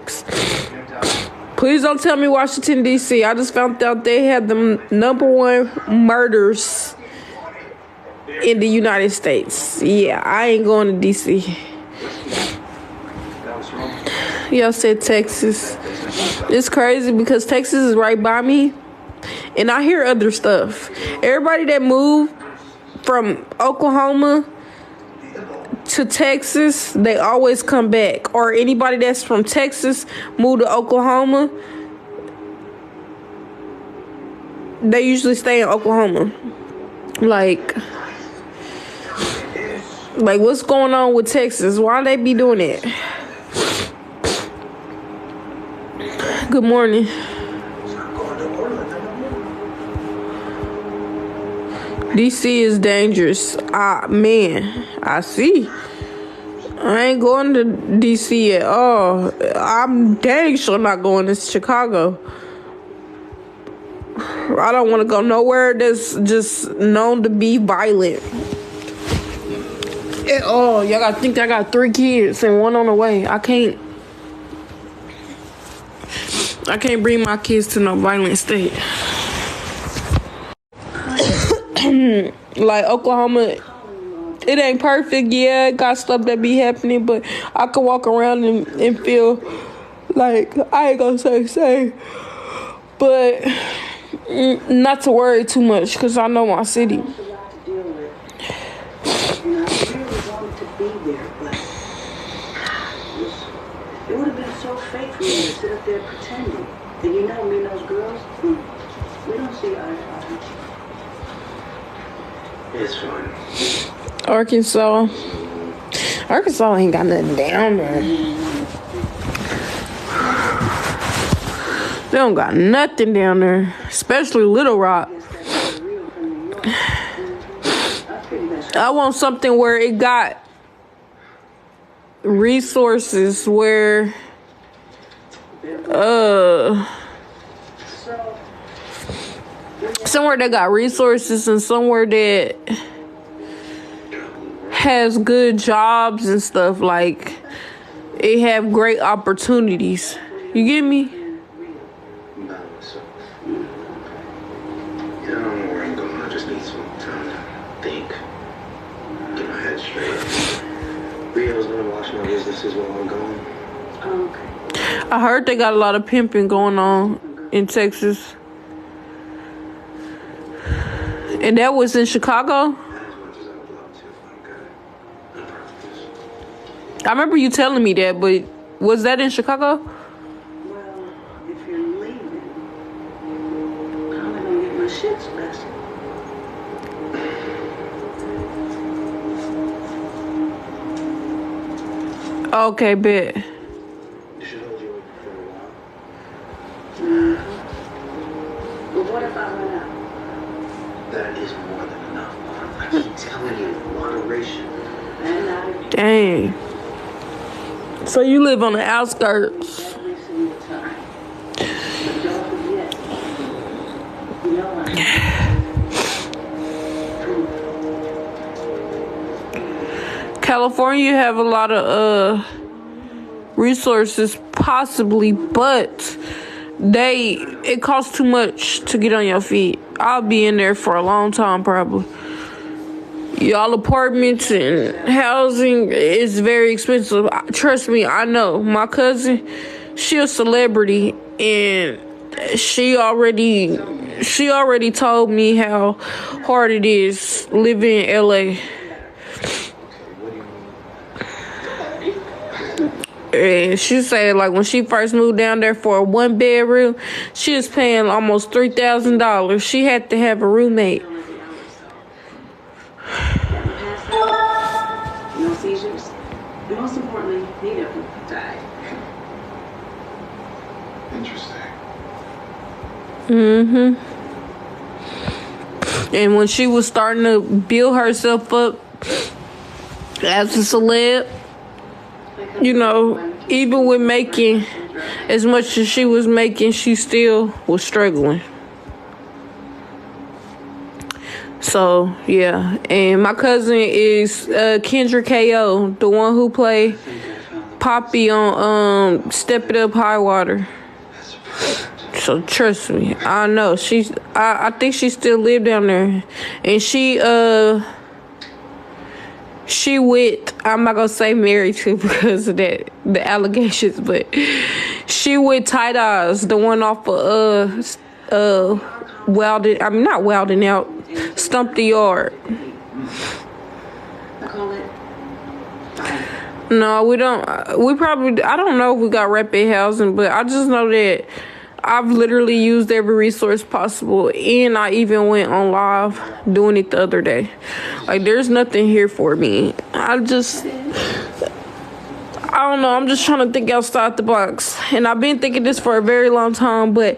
facts. Please don't tell me Washington, D.C. I just found out they had the #1 murders in the United States. Yeah, I ain't going to D.C. Y'all said Texas. It's crazy because Texas is right by me, and I hear other stuff. Everybody that moved from Oklahoma to Texas, they always come back. Or anybody that's from Texas move to Oklahoma, they usually stay in Oklahoma. Like what's going on with Texas? Why they be doing it? Good morning. DC is dangerous. Man, I see. I ain't going to DC at all. I'm dang sure not going to Chicago. I don't want to go nowhere that's just known to be violent at all. Y'all gotta think I got 3 kids and 1 on the way. I can't bring my kids to no violent state. Like Oklahoma, it ain't perfect. Yeah, it got stuff that be happening, but I can walk around and feel like, I ain't gonna say safe, but not to worry too much because I know my city. It would have been so fake for me to sit up there pretending. And you know, me and those girls, we don't see eye to eye. It's fine. Arkansas ain't got nothing down there. They don't got nothing down there, especially Little Rock. I want something where it got resources, where somewhere that got resources and somewhere that has good jobs and stuff. Like, it have great opportunities. You get me? You don't know where I'm going. I just need some time to think. Get my head straight. Rio's gonna watch my businesses while I'm gone. Okay. I heard they got a lot of pimping going on in Texas. And that was in Chicago? As much as I would love to, I'm good. I promise. I remember you telling me that, but was that in Chicago? Well, if you're leaving, how am I gonna get my shit special? Okay, bet. You should hold you over for a while. But what if I run out? That is more than enough, Mom. I keep telling you, moderation. And I Dang. So you live on the outskirts. every single time. But don't forget, you know I California have a lot of resources, possibly, but it costs too much to get on your feet. I'll be in there for a long time, probably. Y'all apartments and housing is very expensive. Trust me, I know. My cousin, she a celebrity, and she already told me how hard it is living in LA. And she said, like, when she first moved down there for a 1-bedroom, she was paying almost $3,000. She had to have a roommate. no seizures. And most importantly, neither of them died. Interesting. And when she was starting to build herself up as a celeb, you know, even with making as much as she was making, she still was struggling. So, yeah. And my cousin is Kendra K.O., the one who played Poppy on Step It Up High Water. So trust me, I know I think she still live down there, and she with, I'm not gonna say married to because of the allegations, but she with Tight Eyes, the one off of Welded, I mean not Welding Out, Stump the Yard. No, we don't. We probably, I don't know if we got rapid housing, but I just know that I've literally used every resource possible, and I even went on live doing it the other day. Like, there's nothing here for me. I don't know. I'm just trying to think outside the box, and I've been thinking this for a very long time, but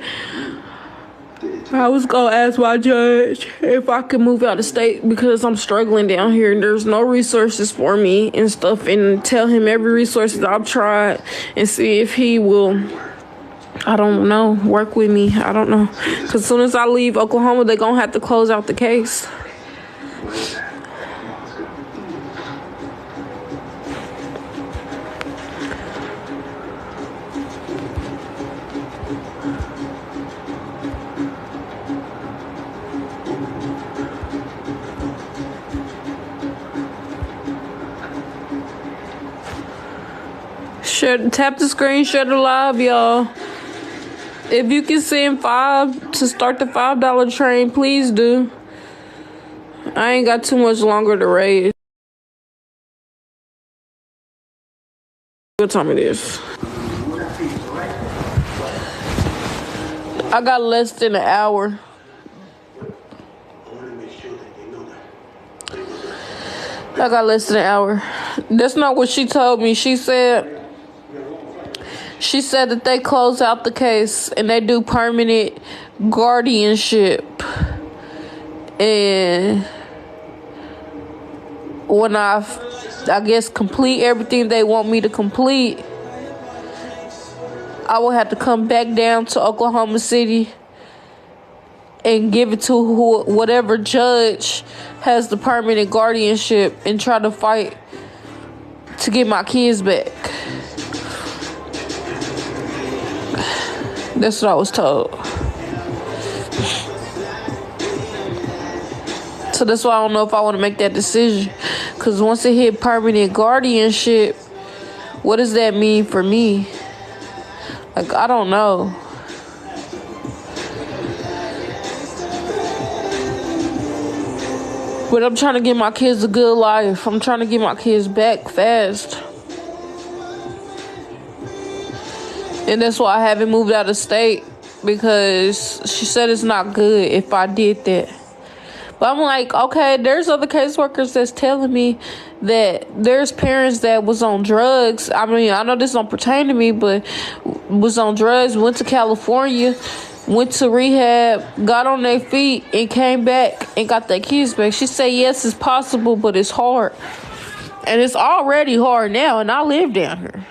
I was gonna ask my judge if I could move out of state because I'm struggling down here and there's no resources for me and stuff, and tell him every resource that I've tried and see if he will, I don't know, work with me. I don't know. Because as soon as I leave Oklahoma, they're going to have to close out the case. Tap the screen, share the live, y'all. If you can send $5 to start the $5 train, please do. I ain't got too much longer to raise. What time it is? I got less than an hour. I got less than an hour. That's not what she told me. She said that they close out the case and they do permanent guardianship. And when I guess complete everything they want me to complete, I will have to come back down to Oklahoma City and give it to whatever judge has the permanent guardianship and try to fight to get my kids back. That's what I was told. So that's why I don't know if I want to make that decision. Because once it hit permanent guardianship, what does that mean for me? Like, I don't know. But I'm trying to give my kids a good life. I'm trying to get my kids back fast. And that's why I haven't moved out of state, because she said it's not good if I did that. But I'm like, okay, there's other caseworkers that's telling me that there's parents that was on drugs. I mean, I know this don't pertain to me, but was on drugs, went to California, went to rehab, got on their feet, and came back and got their kids back. She said, yes, it's possible, but it's hard. And it's already hard now, and I live down here.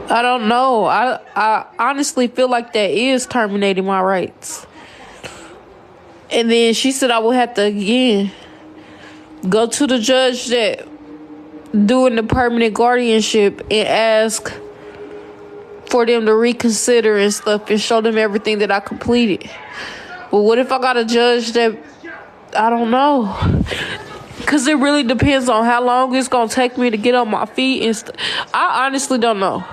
I don't know. I honestly feel like that is terminating my rights. And then she said I would have to again go to the judge that doing the permanent guardianship and ask for them to reconsider and stuff and show them everything that I completed. But what if I got a judge that, I don't know. Because it really depends on how long it's going to take me to get on my feet and I honestly don't know.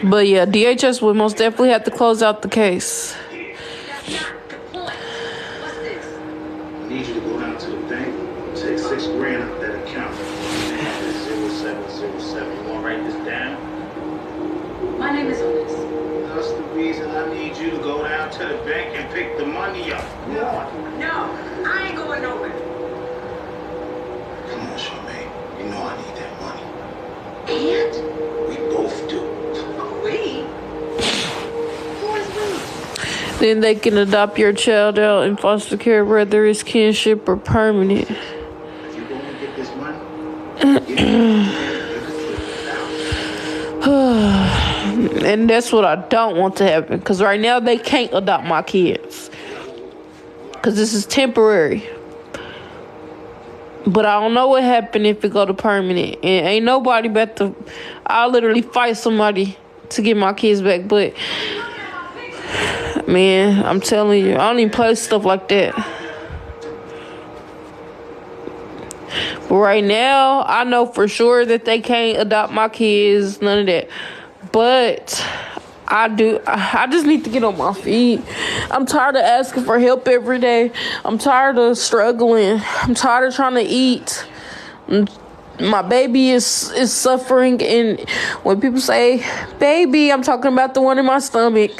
But yeah, DHS would most definitely have to close out the case. I need you to go down to the bank, take $6,000 out that account. 0707. You want to write this down? My name is Otis. That's the reason I need you to go down to the bank and pick the money up. No, I ain't going nowhere. Come on, Charmaine. You know I need that money. And? We both do. We? Who is we? Then they can adopt your child out in foster care, whether it's kinship or permanent. If you go and get this money, And that's what I don't want to happen. Because right now, they can't adopt my kids. Because this is temporary. But I don't know what happened if it go to permanent. And ain't nobody about to... I'll literally fight somebody to get my kids back. But, man, I'm telling you, I don't even play stuff like that. But right now, I know for sure that they can't adopt my kids. None of that. But... I just need to get on my feet. I'm tired of asking for help every day. I'm tired of struggling. I'm tired of trying to eat. My baby is suffering. And when people say, baby, I'm talking about the one in my stomach.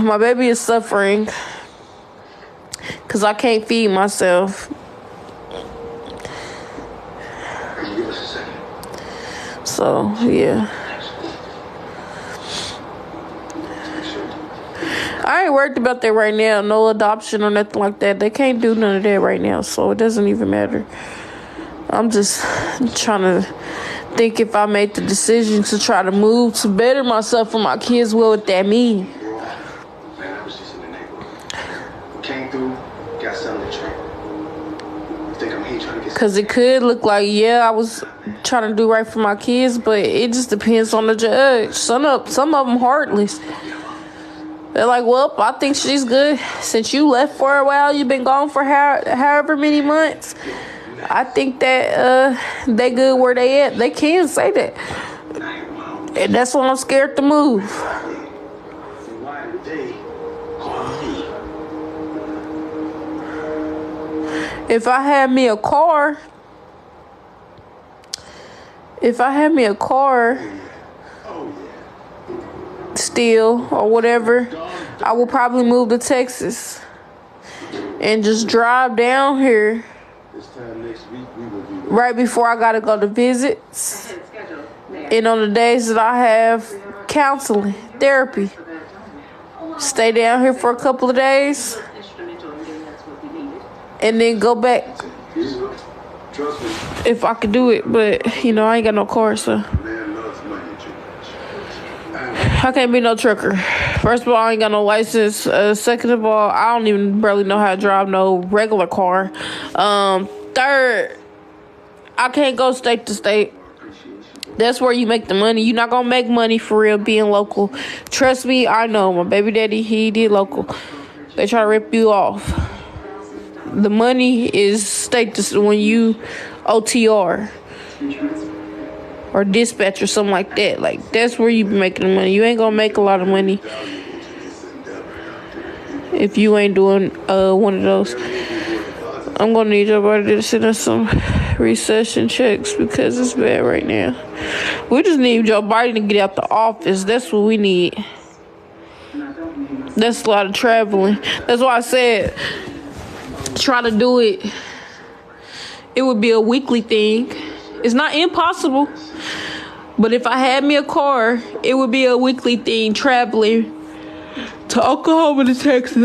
My baby is suffering because I can't feed myself. Give us a second. So, yeah. I ain't worried about that right now. No adoption or nothing like that. They can't do none of that right now, so it doesn't even matter. I'm just trying to think if I made the decision to try to move to better myself for my kids, what would that mean? Man, I was just in the neighborhood. Came through, got something to drink. You think I'm here trying to get... Because it could look like, yeah, I was trying to do right for my kids, but it just depends on the judge. Some of them heartless. They're like, well, I think she's good. Since you left for a while, you've been gone for however many months. I think that they good where they at. They can say that. And that's why I'm scared to move. Why did they call me? If I had me a car, still or whatever, I will probably move to Texas and just drive down here right before I gotta go to visits, and on the days that I have counseling, therapy, stay down here for a couple of days and then go back if I could do it. But I ain't got no car, so I can't be no trucker. First of all, I ain't got no license. Second of all, I don't even barely know how to drive no regular car. Third, I can't go state to state. That's where you make the money. You're not gonna make money for real being local. Trust me, I know. My baby daddy, he did local. They try to rip you off. The money is state to when you OTR. Or dispatch or something like that. Like, that's where you be making the money. You ain't gonna make a lot of money if you ain't doing one of those. I'm gonna need everybody to send us some recession checks because it's bad right now. We just need Joe Biden to get out the office. That's what we need. That's a lot of traveling. That's why I said try to do it. It would be a weekly thing. It's not impossible. But if I had me a car, it would be a weekly thing, traveling to Oklahoma to Texas.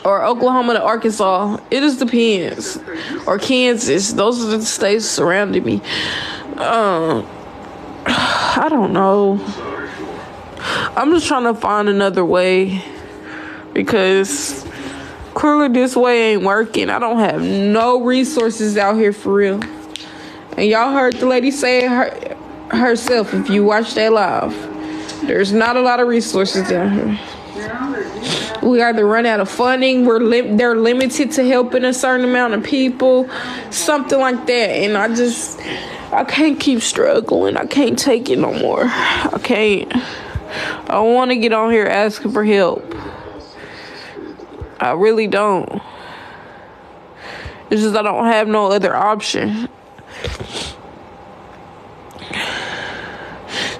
Or Oklahoma to Arkansas. It just depends. Or Kansas. Those are the states surrounding me. I don't know. I'm just trying to find another way. Because clearly this way ain't working. I don't have no resources out here for real. And y'all heard the lady say it herself if you watch that live. There's not a lot of resources down here. We either run out of funding, they're limited to helping a certain amount of people, something like that. And I can't keep struggling. I can't take it no more. I can't. I don't want to get on here asking for help. I really don't. It's just I don't have no other option.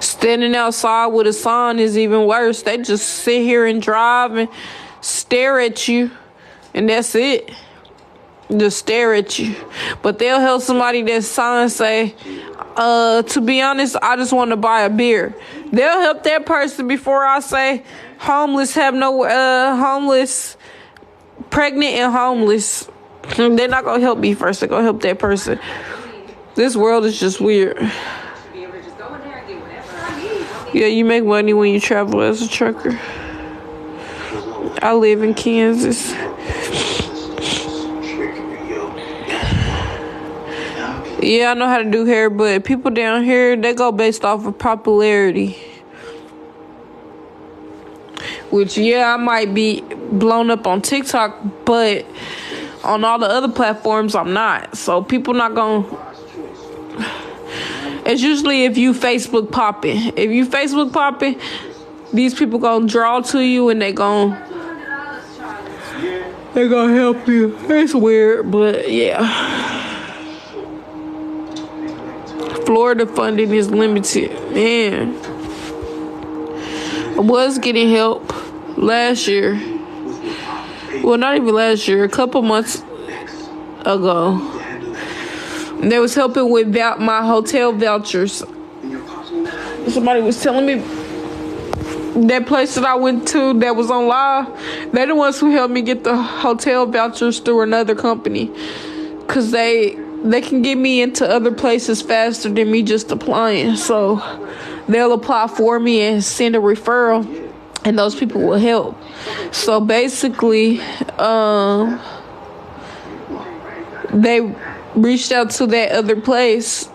Standing outside with a sign is even worse. They just sit here and drive and stare at you, and that's it. Just stare at you. But they'll help somebody that sign say, to be honest, I just want to buy a beer. They'll help that person before I say homeless, pregnant and homeless. They're not going to help me first. They're going to help that person. This world is just weird. Yeah, you make money when you travel as a trucker. I live in Kansas. Yeah, I know how to do hair, but people down here, they go based off of popularity. Which, yeah, I might be blown up on TikTok, but on all the other platforms, I'm not. So people not gonna... It's usually if you Facebook popping. If you Facebook popping, these people gonna draw to you and they gonna help you. It's weird, but yeah. Florida funding is limited. Man. I was getting help last year. Well, not even last year. A couple months ago. They was helping with my hotel vouchers. Somebody was telling me that place that I went to that was on live, they're the ones who helped me get the hotel vouchers through another company. Because they can get me into other places faster than me just applying. So they'll apply for me and send a referral, and those people will help. So basically, they reached out to that other place.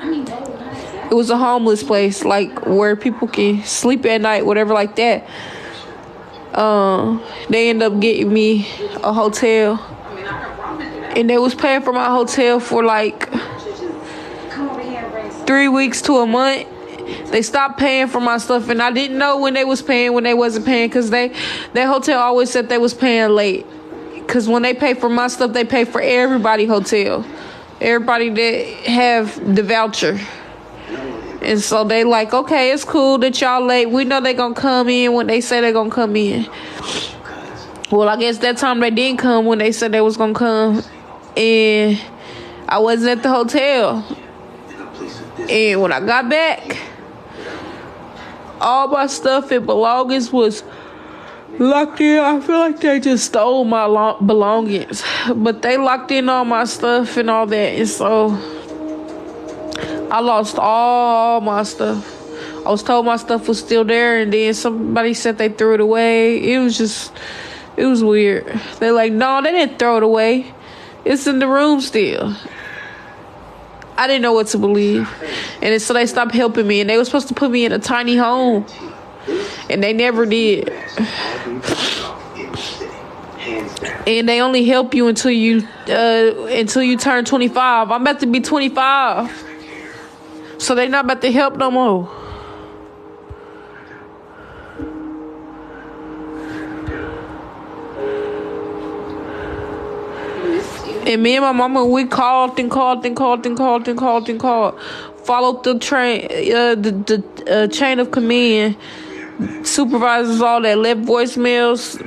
It was a homeless place, like where people can sleep at night, whatever like that. They ended up getting me a hotel, and they was paying for my hotel for like 3 weeks to a month. They stopped paying for my stuff, and I didn't know when they was paying, when they wasn't paying, because that hotel always said they was paying late. Because when they pay for my stuff, they pay for everybody hotel. Everybody that have the voucher. And so they like, okay, it's cool that y'all late. We know they gonna come in when they say they gonna come in. Well, I guess that time they didn't come when they said they was gonna come. And I wasn't at the hotel. And when I got back, all my stuff and belongings was locked in. I feel like they just stole my belongings. But they locked in all my stuff and all that. And so I lost all my stuff. I was told my stuff was still there, and then somebody said they threw it away. It was weird. They're like, no, they didn't throw it away. It's in the room still. I didn't know what to believe. And so they stopped helping me, and they were supposed to put me in a tiny home. And they never did. And they only help you until you turn 25. I'm about to be 25. So they not about to help no more. And me and my mama, we called. Followed the train, the chain of command. Supervisors, all that, left voicemails,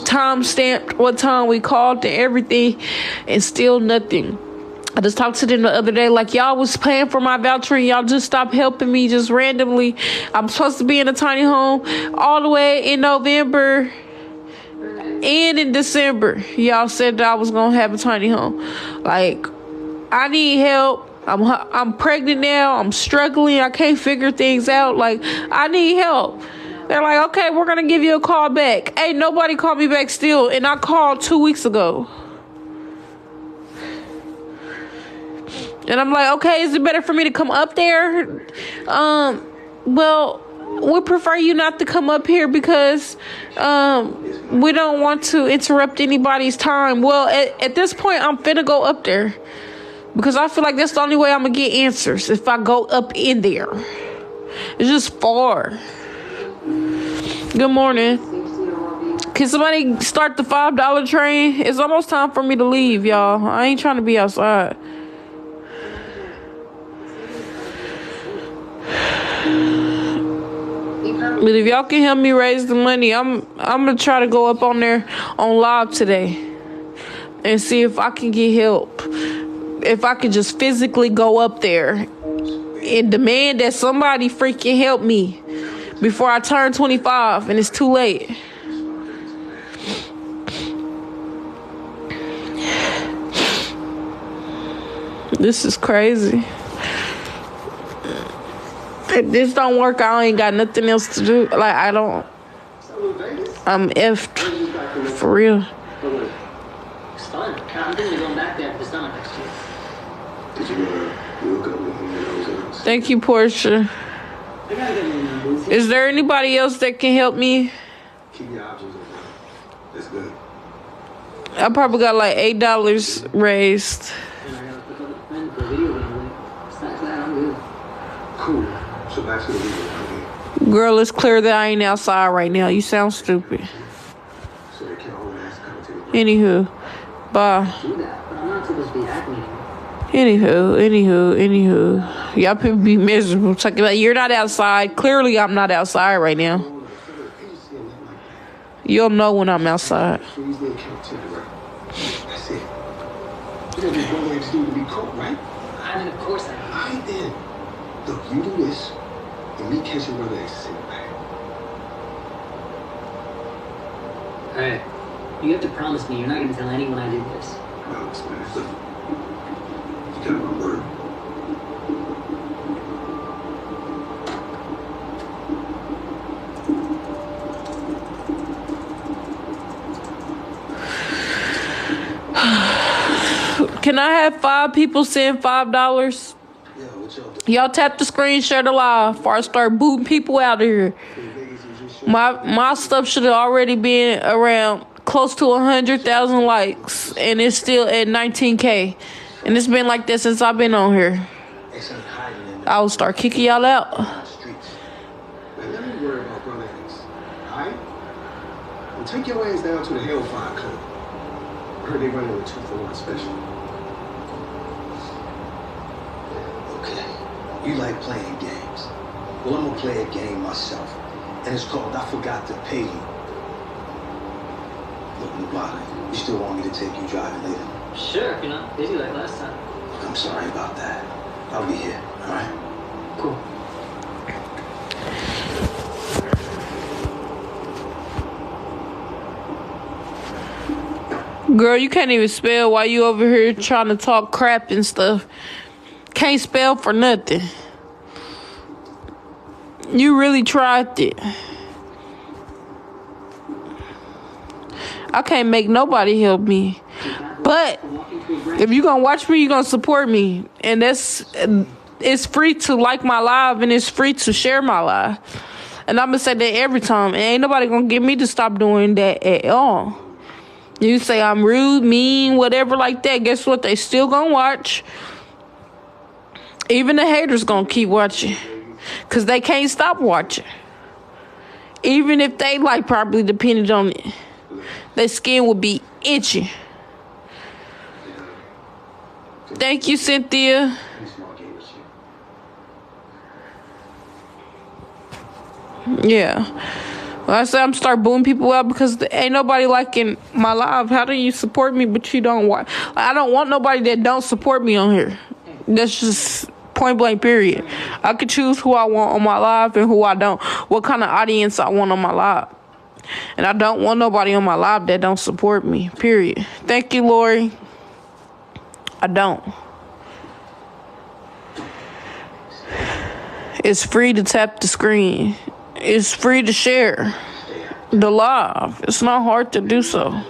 time stamped what time we called and everything, and still nothing. I just talked to them the other day, like, y'all was paying for my voucher and y'all just stopped helping me just randomly. I'm supposed to be in a tiny home all the way in November and in December. Y'all said that I was gonna have a tiny home. Like, I need help. I'm pregnant now. I'm struggling. I can't figure things out. Like, I need help. They're like, okay, we're gonna give you a call back. Hey, nobody called me back still, and I called 2 weeks ago. And I'm like, okay, is it better for me to come up there? Well, we prefer you not to come up here because we don't want to interrupt anybody's time. Well, at this point, I'm finna go up there because I feel like that's the only way I'm gonna get answers, if I go up in there. It's just far. Good morning. Can somebody start the $5 train? It's almost time for me to leave, y'all. I ain't trying to be outside. But if y'all can help me raise the money, I'm gonna try to go up on there on live today and see if I can get help. If I could just physically go up there and demand that somebody freaking help me before I turn 25 and it's too late. This is crazy. If this don't work, I ain't got nothing else to do. Like, I don't. I'm effed. For real. It's fun. I'm thinking of going back there for the summer next year. Did you look up with those? Thank you, Portia. I gotta get me in the movie. Is there anybody else that can help me? Keep your options open. That's good. I probably got like $8 raised. And I gotta pick up a friend for a video game. Besides that, I'm good. Cool. So back to the video. Girl, it's clear that I ain't outside right now. You sound stupid. So they can't always ask to come to the Anywho, bye. Do that, but I'm not supposed to be acting anymore. Anywho. Y'all people be miserable. Talking about you're not outside. Clearly, I'm not outside right now. You'll know when I'm outside. Freeze the account temporary. That's it. You know this one way to do to be caught, right? I mean, of course I am. Alright then. Look, you do this, and me catch your brother X in the back. Alright. You have to promise me you're not gonna tell anyone I did this. Promise, man. Look, you got my word. Can I have 5 people send $5? Yeah, what y'all do? Y'all tap the screen, share the live before I start booting people out of here. My stuff should have already been around close to 100,000 likes, and it's still at 19K. And it's been like that since I've been on here. I will start kicking y'all out. Streets. Now, let me worry about brother X. Alright? Well, take your ass down to the Hellfire Club. I heard they running a 2-for-1 special. Okay. You like playing games. Well, I'm gonna play a game myself. And it's called I Forgot to Pay You. Look, Nubata, you still want me to take you driving later? Sure, if you're not busy like last time. Look, I'm sorry about that. I'll be here, alright? Cool. Girl, you can't even spell while you over here trying to talk crap and stuff. Can't spell for nothing. You really tried it. I can't make nobody help me. But if you're gonna watch me, you're gonna support me. And it's free to like my live, and it's free to share my live. And I'm gonna say that every time. And ain't nobody gonna get me to stop doing that at all. You say I'm rude, mean, whatever like that. Guess what? They still gonna watch. Even the haters gonna keep watching. Because they can't stop watching. Even if they like probably depended on it. Their skin would be itchy. Thank you, Cynthia. Yeah. Well, I said I'm start booing people out because ain't nobody liking my live. How do you support me but you don't watch? I don't want nobody that don't support me on here. That's just point blank period. I could choose who I want on my live and who I don't. What kind of audience I want on my live. And I don't want nobody on my live that don't support me. Period. Thank you, Lori. I don't. It's free to tap the screen. It's free to share the live. It's not hard to do so.